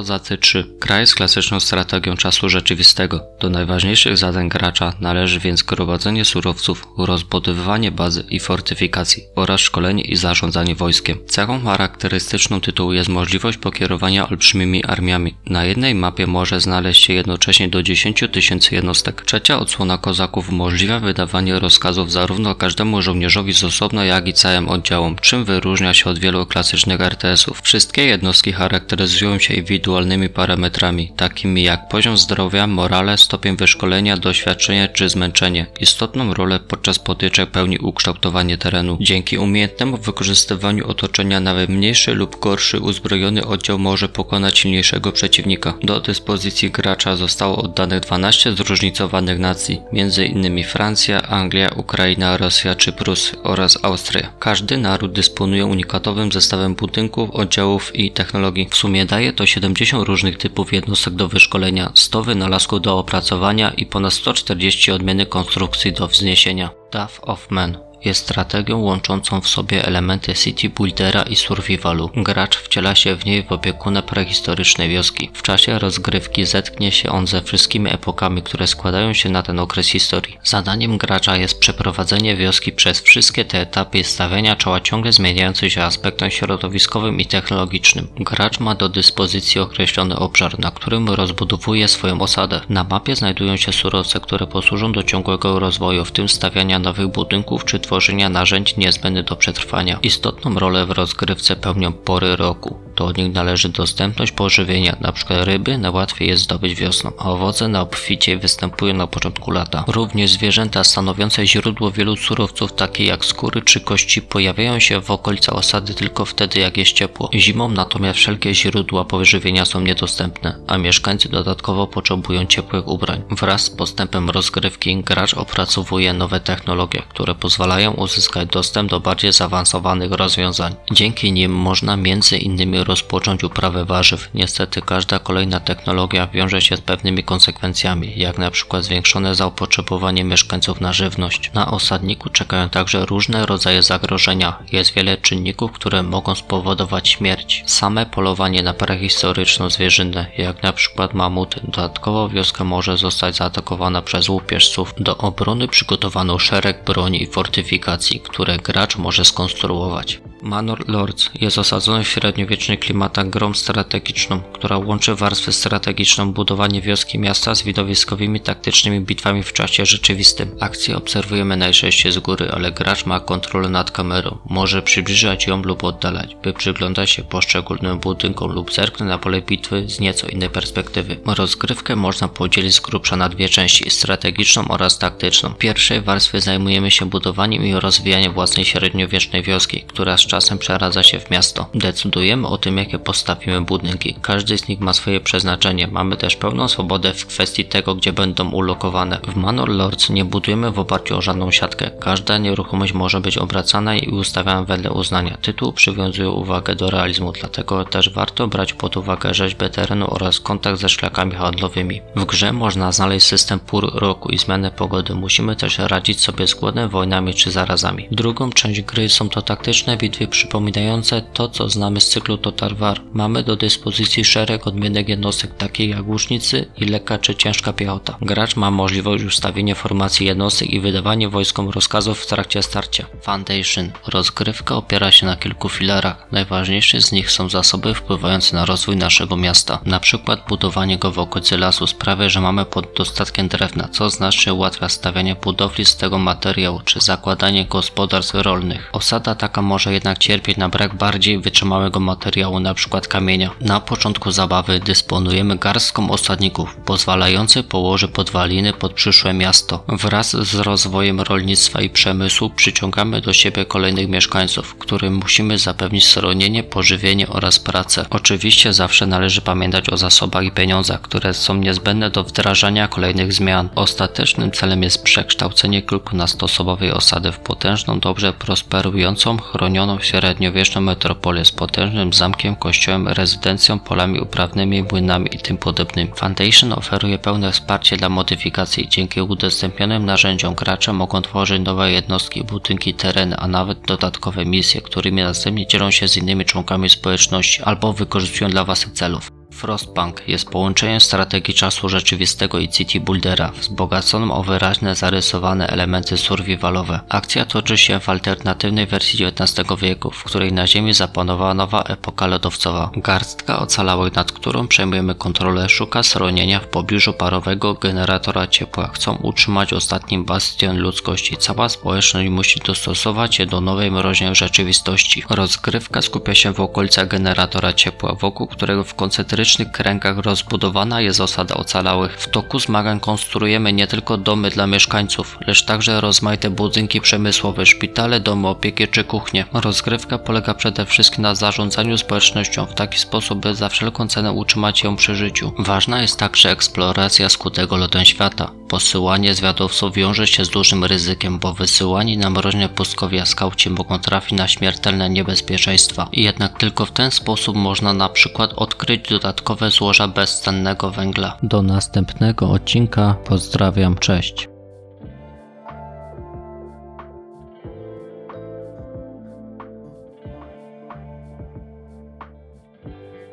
Kozacy 3. Gra jest klasyczną strategią czasu rzeczywistego. Do najważniejszych zadań gracza należy więc gromadzenie surowców, rozbudowywanie bazy i fortyfikacji oraz szkolenie i zarządzanie wojskiem. Cechą charakterystyczną tytułu jest możliwość pokierowania olbrzymimi armiami. Na jednej mapie może znaleźć się jednocześnie do 10 tysięcy jednostek. Trzecia odsłona kozaków umożliwia wydawanie rozkazów zarówno każdemu żołnierzowi z osobna, jak i całym oddziałom, czym wyróżnia się od wielu klasycznych RTS-ów. Wszystkie jednostki charakteryzują się indywidualnymi parametrami, takimi jak poziom zdrowia, morale, stopień wyszkolenia, doświadczenie czy zmęczenie. Istotną rolę podczas potyczek pełni ukształtowanie terenu. Dzięki umiejętnemu wykorzystywaniu otoczenia nawet mniejszy lub gorszy uzbrojony oddział może pokonać silniejszego przeciwnika. Do dyspozycji gracza zostało oddanych 12 zróżnicowanych nacji, m.in. Francja, Anglia, Ukraina, Rosja czy Prusy oraz Austria. Każdy naród dysponuje unikatowym zestawem budynków, oddziałów i technologii. W sumie daje to 70 różnych typów jednostek do wyszkolenia, 100 wynalazków do opracowania i ponad 140 odmiennych konstrukcji do wzniesienia. Dawn of Man jest strategią łączącą w sobie elementy city buildera i survivalu. Gracz wciela się w niej w opiekunę prehistorycznej wioski. W czasie rozgrywki zetknie się on ze wszystkimi epokami, które składają się na ten okres historii. Zadaniem gracza jest przeprowadzenie wioski przez wszystkie te etapy i stawiania czoła ciągle zmieniającym się aspektom środowiskowym i technologicznym. Gracz ma do dyspozycji określony obszar, na którym rozbudowuje swoją osadę. Na mapie znajdują się surowce, które posłużą do ciągłego rozwoju, w tym stawiania nowych budynków czy tworzenia narzędzi niezbędnych do przetrwania. Istotną rolę w rozgrywce pełnią pory roku. Do nich należy dostępność pożywienia, np. ryby najłatwiej jest zdobyć wiosną, a owoce na obficie występują na początku lata. Również zwierzęta stanowiące źródło wielu surowców, takie jak skóry czy kości, pojawiają się w okolicach osady tylko wtedy, jak jest ciepło. Zimą natomiast wszelkie źródła pożywienia są niedostępne, a mieszkańcy dodatkowo potrzebują ciepłych ubrań. Wraz z postępem rozgrywki gracz opracowuje nowe technologie, które pozwalają uzyskać dostęp do bardziej zaawansowanych rozwiązań. Dzięki nim można m.in. rozpocząć uprawę warzyw. Niestety każda kolejna technologia wiąże się z pewnymi konsekwencjami, jak na przykład zwiększone zapotrzebowanie mieszkańców na żywność. Na osadniku czekają także różne rodzaje zagrożenia. Jest wiele czynników, które mogą spowodować śmierć. Same polowanie na prehistoryczną zwierzynę, jak na przykład mamuty. Dodatkowo wioska może zostać zaatakowana przez łupieżców. Do obrony przygotowano szereg broni i fortyfikacji, które gracz może skonstruować. Manor Lords jest osadzony w średniowiecznych klimatach grą strategiczną, która łączy warstwę strategiczną, budowanie wioski miasta z widowiskowymi taktycznymi bitwami w czasie rzeczywistym. Akcję obserwujemy najczęściej z góry, ale gracz ma kontrolę nad kamerą. Może przybliżać ją lub oddalać, by przyglądać się poszczególnym budynkom lub zerknąć na pole bitwy z nieco innej perspektywy. Rozgrywkę można podzielić z grubsza na dwie części, strategiczną oraz taktyczną. W pierwszej warstwie zajmujemy się budowaniem i rozwijaniem własnej średniowiecznej wioski, która z czasem przeradza się w miasto. Decydujemy o tym, jakie postawimy budynki. Każdy z nich ma swoje przeznaczenie. Mamy też pełną swobodę w kwestii tego, gdzie będą ulokowane. W Manor Lords nie budujemy w oparciu o żadną siatkę. Każda nieruchomość może być obracana i ustawiana wedle uznania. Tytuł przywiązuje uwagę do realizmu, dlatego też warto brać pod uwagę rzeźbę terenu oraz kontakt ze szlakami handlowymi. W grze można znaleźć system pór roku i zmianę pogody. Musimy też radzić sobie z głodem, wojnami czy zarazami. Drugą część gry są to taktyczne bitwy przypominające to, co znamy z cyklu Total War. Mamy do dyspozycji szereg odmiennych jednostek, takich jak łucznicy i lekka czy ciężka piechota. Gracz ma możliwość ustawienia formacji jednostek i wydawanie wojskom rozkazów w trakcie starcia. Foundation. Rozgrywka opiera się na kilku filarach. Najważniejsze z nich są zasoby wpływające na rozwój naszego miasta. Na przykład budowanie go w okolicy lasu sprawia, że mamy pod dostatkiem drewna, co znacznie ułatwia stawianie budowli z tego materiału, czy zakładanie gospodarstw rolnych. Osada taka może jednak cierpieć na brak bardziej wytrzymałego materiału, np. kamienia. Na początku zabawy dysponujemy garstką osadników, pozwalający położyć podwaliny pod przyszłe miasto. Wraz z rozwojem rolnictwa i przemysłu przyciągamy do siebie kolejnych mieszkańców, którym musimy zapewnić schronienie, pożywienie oraz pracę. Oczywiście zawsze należy pamiętać o zasobach i pieniądzach, które są niezbędne do wdrażania kolejnych zmian. Ostatecznym celem jest przekształcenie kilkunastoosobowej osady w potężną, dobrze prosperującą, chronioną średniowieczną metropolię z potężnym zamkiem, kościołem, rezydencją, polami uprawnymi, młynami i tym podobnym. Foundation oferuje pełne wsparcie dla modyfikacji. Dzięki udostępnionym narzędziom gracze mogą tworzyć nowe jednostki, budynki, tereny, a nawet dodatkowe misje, którymi następnie dzielą się z innymi członkami społeczności albo wykorzystują dla własnych celów. Frostpunk jest połączeniem strategii czasu rzeczywistego i city buildera, wzbogaconą o wyraźne zarysowane elementy survivalowe. Akcja toczy się w alternatywnej wersji XIX wieku, w której na Ziemi zapanowała nowa epoka lodowcowa. Garstka ocalałych, nad którą przejmujemy kontrolę, szuka schronienia w pobliżu parowego generatora ciepła. Chcą utrzymać ostatni bastion ludzkości. Cała społeczność musi dostosować się do nowej mroźnej rzeczywistości. Rozgrywka skupia się w okolicach generatora ciepła, wokół którego w koncentrycznych kręgach rozbudowana jest osada ocalałych. W toku zmagań konstruujemy nie tylko domy dla mieszkańców, lecz także rozmaite budynki przemysłowe, szpitale, domy opieki czy kuchnie. Rozgrywka polega przede wszystkim na zarządzaniu społecznością w taki sposób, by za wszelką cenę utrzymać ją przy życiu. Ważna jest także eksploracja skutego lodem świata. Posyłanie zwiadowców wiąże się z dużym ryzykiem, bo wysyłani na mroźne pustkowia skauci mogą trafić na śmiertelne niebezpieczeństwa. Jednak tylko w ten sposób można na przykład odkryć dodatkowe złoża bezcennego węgla. Do następnego odcinka. Pozdrawiam, cześć.